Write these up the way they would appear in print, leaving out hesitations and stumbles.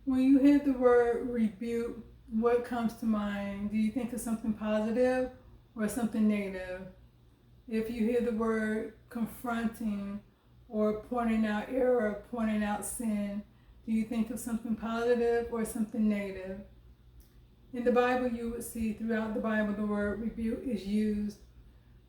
When you hear the word rebuke, what comes to mind? Do you think of something positive or something negative? If you hear the word confronting or pointing out error, pointing out sin, do you think of something positive or something negative? In the Bible, you would see throughout the Bible the word rebuke is used,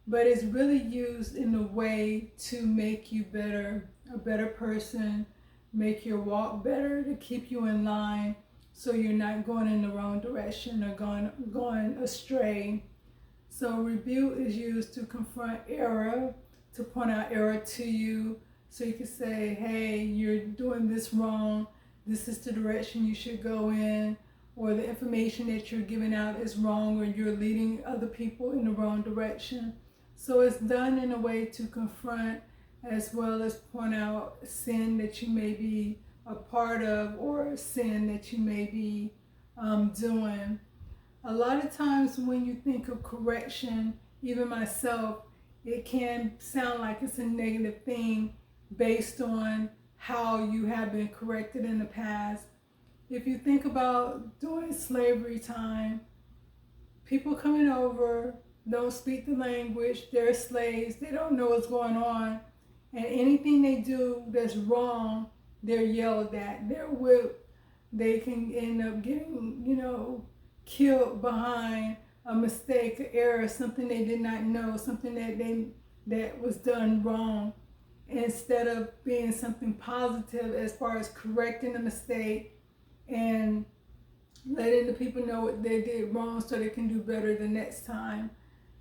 but it's really used in a way to make you better, a better person, make your walk better, to keep you in line so you're not going in the wrong direction or going astray. So rebuke is used to confront error, to point out error to you, so you can say, hey, you're doing this wrong, this is the direction you should go in, or the information that you're giving out is wrong, or you're leading other people in the wrong direction. So it's done in a way to confront as well as point out sin that you may be a part of or sin that you may be doing. A lot of times when you think of correction, even myself, it can sound like it's a negative thing based on how you have been corrected in the past. If you think about during slavery time, people coming over don't speak the language, they're slaves, they don't know what's going on, and anything they do that's wrong, they're yelled at, they're whipped, they can end up getting, killed behind a mistake, an error, something they did not know, something that was done wrong. Instead of being something positive as far as correcting the mistake and letting the people know what they did wrong so they can do better the next time.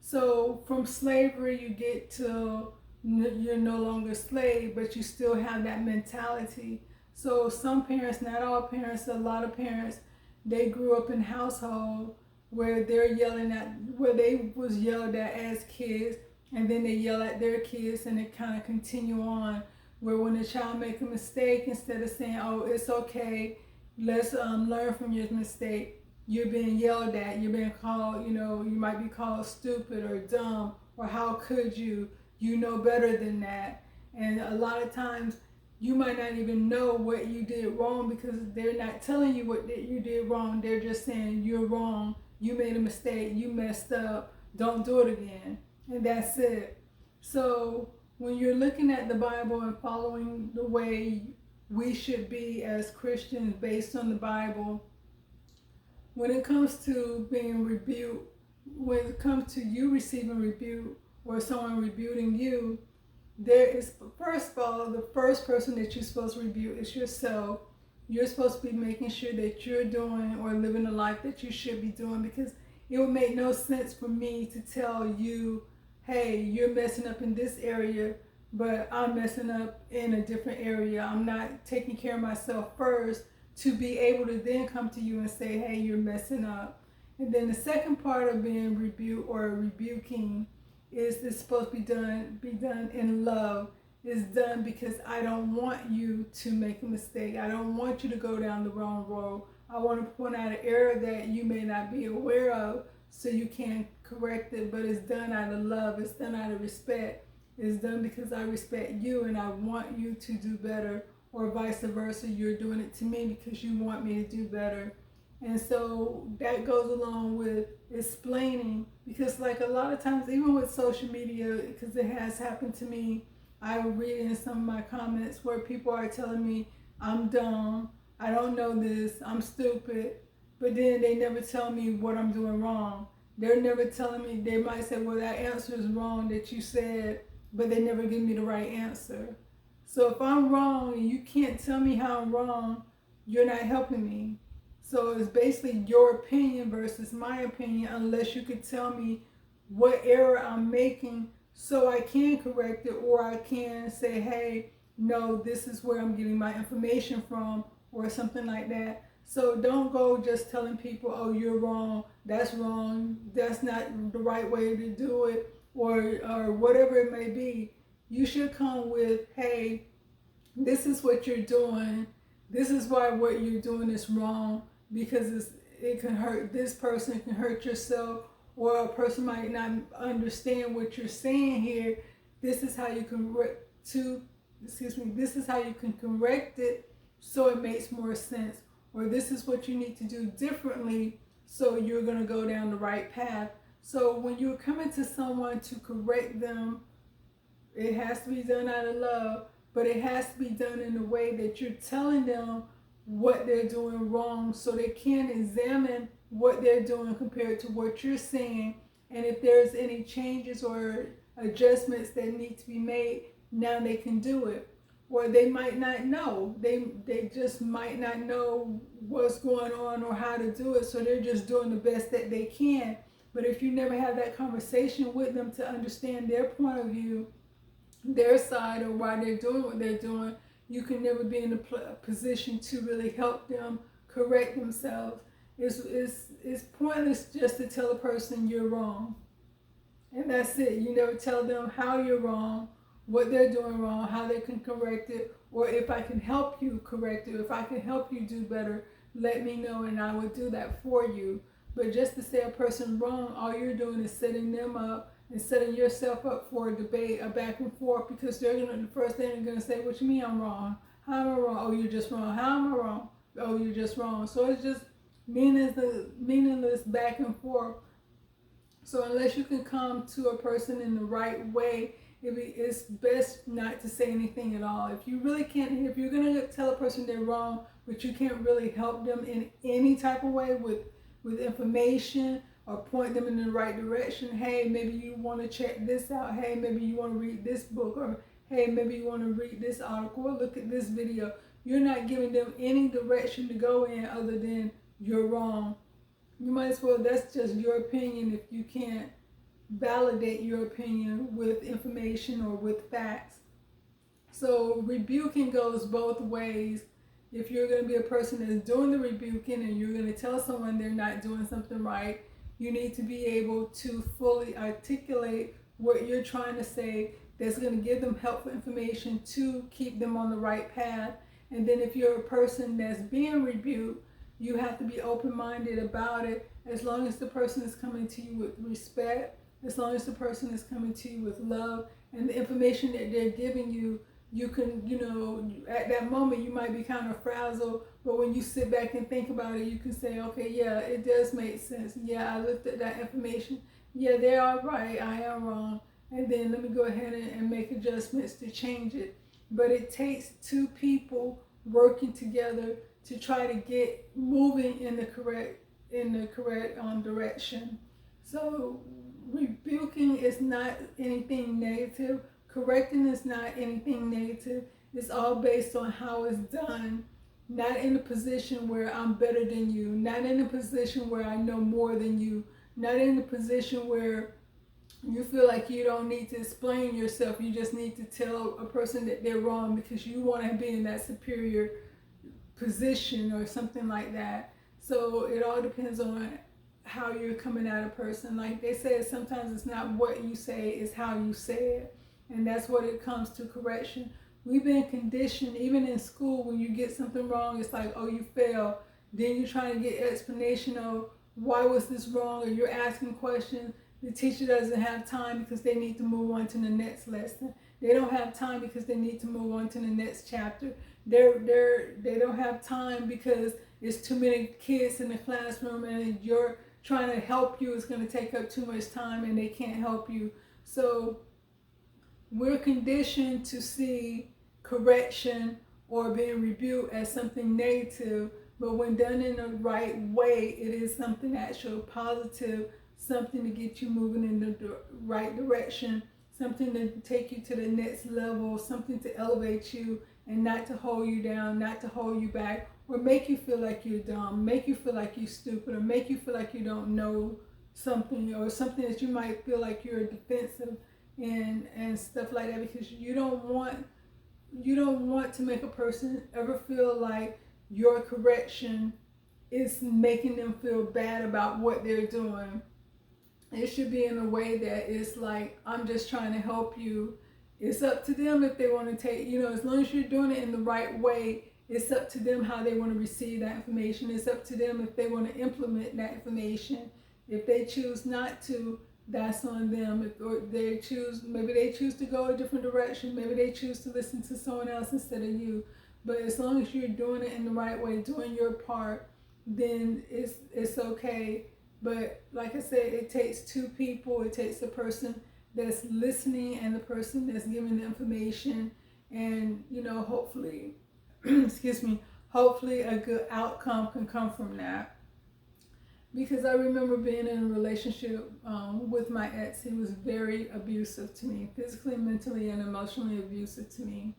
So from slavery you get to you're no longer a slave, but you still have that mentality. So some parents, not all parents, a lot of parents, they grew up in household where where they was yelled at as kids, and then they yell at their kids, and it kind of continue on. Where when a child make a mistake, instead of saying, "Oh, it's okay, let's learn from your mistake," you're being yelled at. You're being called, you might be called stupid or dumb or how could you? You know better than that. And a lot of times you might not even know what you did wrong because they're not telling you what you did wrong. They're just saying you're wrong, you made a mistake, you messed up, don't do it again. And that's it. So when you're looking at the Bible and following the way we should be as Christians based on the Bible, when it comes to being rebuked, when it comes to you receiving rebuke or someone rebuking you, there is, first of all, the first person that you're supposed to rebuke is yourself. You're supposed to be making sure that you're doing or living the life that you should be doing, because it would make no sense for me to tell you, hey, you're messing up in this area, but I'm messing up in a different area. I'm not taking care of myself first to be able to then come to you and say, hey, you're messing up. And then the second part of being rebuked or rebuking is it's supposed to be done in love. It's done because I don't want you to make a mistake. I don't want you to go down the wrong road. I want to point out an error that you may not be aware of so you can correct it, but it's done out of love. It's done out of respect. It's done because I respect you and I want you to do better, or vice versa. You're doing it to me because you want me to do better. And so that goes along with explaining, because like a lot of times, even with social media, because it has happened to me, I will read in some of my comments where people are telling me I'm dumb, I don't know this, I'm stupid, but then they never tell me what I'm doing wrong. They're never telling me. They might say, well, that answer is wrong that you said, but they never give me the right answer. So if I'm wrong and you can't tell me how I'm wrong, you're not helping me. So it's basically your opinion versus my opinion, unless you could tell me what error I'm making so I can correct it, or I can say, hey, no, this is where I'm getting my information from, or something like that. So don't go just telling people, oh, you're wrong, that's not the right way to do it, or whatever it may be. You should come with, hey, this is what you're doing. This is why what you're doing is wrong, because it can hurt this person, it can hurt yourself, or a person might not understand what you're saying here. This is how you can this is how you can correct it so it makes more sense. or this is what you need to do differently so you're going to go down the right path. So when you're coming to someone to correct them, it has to be done out of love, but it has to be done in a way that you're telling them what they're doing wrong so they can examine what they're doing compared to what you're saying. And if there's any changes or adjustments that need to be made, now they can do it. Or they might not know. They just might not know what's going on or how to do it, so they're just doing the best that they can. But if you never have that conversation with them to understand their point of view, their side, or why they're doing what they're doing, you can never be in a position to really help them correct themselves. It's pointless just to tell a person you're wrong, and that's it. You never tell them how you're wrong, what they're doing wrong, how they can correct it, or if I can help you correct it, if I can help you do better, let me know and I will do that for you. But just to say a person wrong, all you're doing is setting them up and setting yourself up for a debate, a back and forth, because they're gonna, the first thing they're gonna say, what you mean I'm wrong? How am I wrong? Oh, you're just wrong. How am I wrong? Oh, you're just wrong. So it's just meaningless back and forth. So unless you can come to a person in the right way, it's best not to say anything at all. If you really can't, if you're gonna tell a person they're wrong, but you can't really help them in any type of way with information or point them in the right direction. Hey, maybe you want to check this out. Hey, maybe you want to read this book, or hey, maybe you want to read this article or look at this video. You're not giving them any direction to go in other than you're wrong. You might as well, that's just your opinion if you can't validate your opinion with information or with facts. So rebuking goes both ways. If you're going to be a person that's doing the rebuking and you're going to tell someone they're not doing something right, you need to be able to fully articulate what you're trying to say that's going to give them helpful information to keep them on the right path. And then if you're a person that's being rebuked, you have to be open-minded about it, as long as the person is coming to you with respect, as long as the person is coming to you with love, and the information that they're giving you, you can, at that moment you might be kind of frazzled, but when you sit back and think about it, you can say, okay, yeah, it does make sense. Yeah, I looked at that information. Yeah, they are right, I am wrong. And then let me go ahead and make adjustments to change it. But it takes two people working together to try to get moving in the correct direction. So rebuking is not anything negative. Correcting is not anything negative. It's all based on how it's done. Not in a position where I'm better than you. Not in a position where I know more than you. Not in a position where you feel like you don't need to explain yourself. You just need to tell a person that they're wrong because you want to be in that superior position or something like that. So it all depends on how you're coming at a person. Like they said, sometimes it's not what you say, it's how you say it. And that's what it comes to correction. We've been conditioned, even in school, when you get something wrong, it's like, oh, you failed. Then you're trying to get explanation of why was this wrong, or you're asking questions. The teacher doesn't have time because they need to move on to the next lesson. They don't have time because they need to move on to the next chapter. They don't have time because it's too many kids in the classroom and you're trying to help you. It's going to take up too much time and they can't help you. So we're conditioned to see correction or being rebuked as something negative, but when done in the right way, it is something actually positive, something to get you moving in the right direction, something to take you to the next level, something to elevate you and not to hold you down, not to hold you back, or make you feel like you're dumb, make you feel like you're stupid, or make you feel like you don't know something, or something that you might feel like you're defensive and stuff like that, because you don't want to make a person ever feel like your correction is making them feel bad about what they're doing. It should be in a way that it's like, I'm just trying to help you. It's up to them if they want to take, as long as you're doing it in the right way, it's up to them how they want to receive that information. It's up to them if they want to implement that information. If they choose not to, that's on them. Maybe they choose to go a different direction. Maybe they choose to listen to someone else instead of you. But as long as you're doing it in the right way, doing your part, then it's okay. But like I said, it takes two people. It takes the person that's listening and the person that's giving the information, and hopefully, excuse me, hopefully a good outcome can come from that. Because I remember being in a relationship with my ex. He was very abusive to me, physically, mentally, and emotionally abusive to me.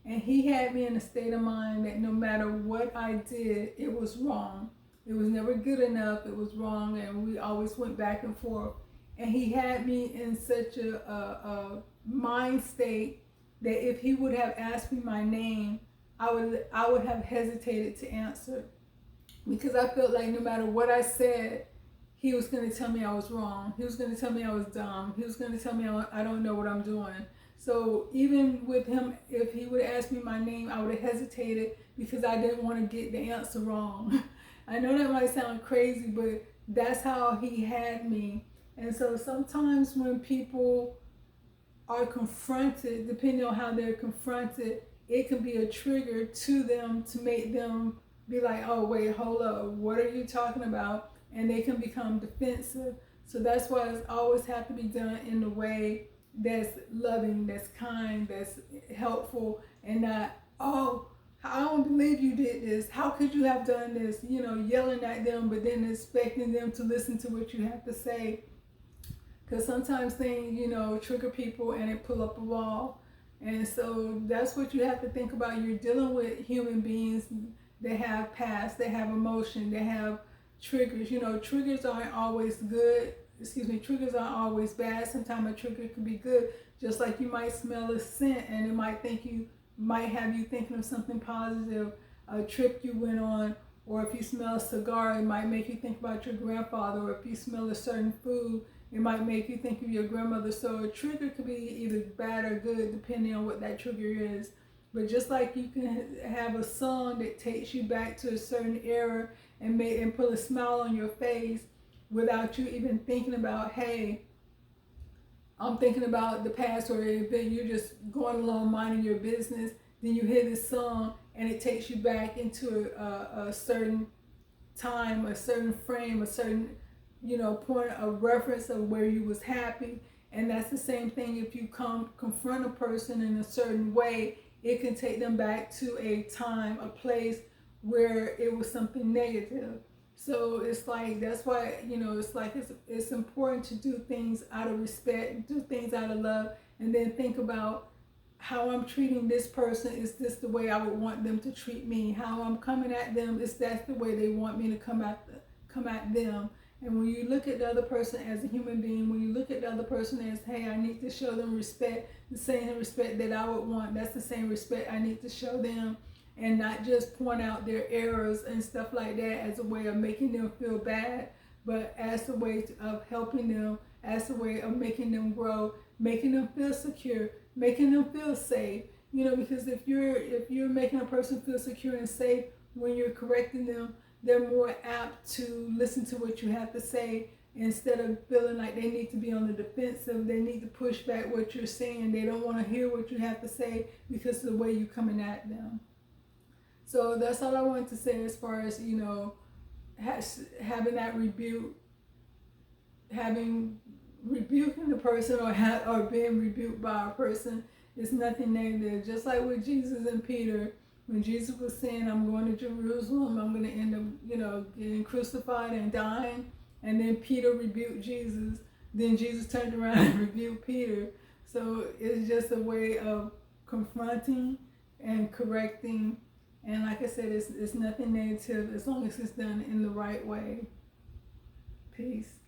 And he had me in a state of mind that no matter what I did, it was wrong. It was never good enough. It was wrong, and we always went back and forth. And he had me in such a mind state that if he would have asked me my name, I would have hesitated to answer, because I felt like no matter what I said, he was going to tell me I was wrong. He was going to tell me I was dumb. He was going to tell me I don't know what I'm doing. So even with him, if he would ask me my name, I would have hesitated because I didn't want to get the answer wrong. I know that might sound crazy, but that's how he had me. And so sometimes when people are confronted, depending on how they're confronted, it can be a trigger to them to make them be like, oh, wait, hold up, what are you talking about? And they can become defensive. So that's why it's always have to be done in a way that's loving, that's kind, that's helpful, and not, oh, I don't believe you did this. How could you have done this? Yelling at them, but then expecting them to listen to what you have to say. Because sometimes things, trigger people and it pull up a wall. And so that's what you have to think about. You're dealing with human beings. They have past, they have emotion, they have triggers. Triggers aren't always good. Triggers aren't always bad. Sometimes a trigger can be good. Just like you might smell a scent and it might have you thinking of something positive, a trip you went on, or if you smell a cigar, it might make you think about your grandfather, or if you smell a certain food, it might make you think of your grandmother. So a trigger could be either bad or good depending on what that trigger is. But just like you can have a song that takes you back to a certain era and put a smile on your face without you even thinking about, hey, I'm thinking about the past, or if you're just going along minding your business, then you hear this song and it takes you back into a certain time, a certain frame, a certain point of reference of where you was happy. And that's the same thing if you confront a person in a certain way. It can take them back to a time, a place where it was something negative. So it's like, that's why, it's important to do things out of respect, do things out of love, and then think about how I'm treating this person. Is this the way I would want them to treat me? How I'm coming at them, is that the way they want me to come at them? And when you look at the other person as a human being, when you look at the other person as, hey, I need to show them respect, the same respect that I would want, that's the same respect I need to show them, and not just point out their errors and stuff like that as a way of making them feel bad, but as a way of helping them, as a way of making them grow, making them feel secure, making them feel safe. Because if you're making a person feel secure and safe when you're correcting them, they're more apt to listen to what you have to say instead of feeling like they need to be on the defensive. They need to push back what you're saying. They don't want to hear what you have to say because of the way you're coming at them. So that's all I wanted to say as far as, having that rebuke, rebuking the person or being rebuked by a person is nothing negative. Just like with Jesus and Peter, when Jesus was saying, I'm going to Jerusalem, I'm going to end up, getting crucified and dying, and then Peter rebuked Jesus, then Jesus turned around and rebuked Peter. So it's just a way of confronting and correcting. And like I said, it's nothing negative as long as it's done in the right way. Peace.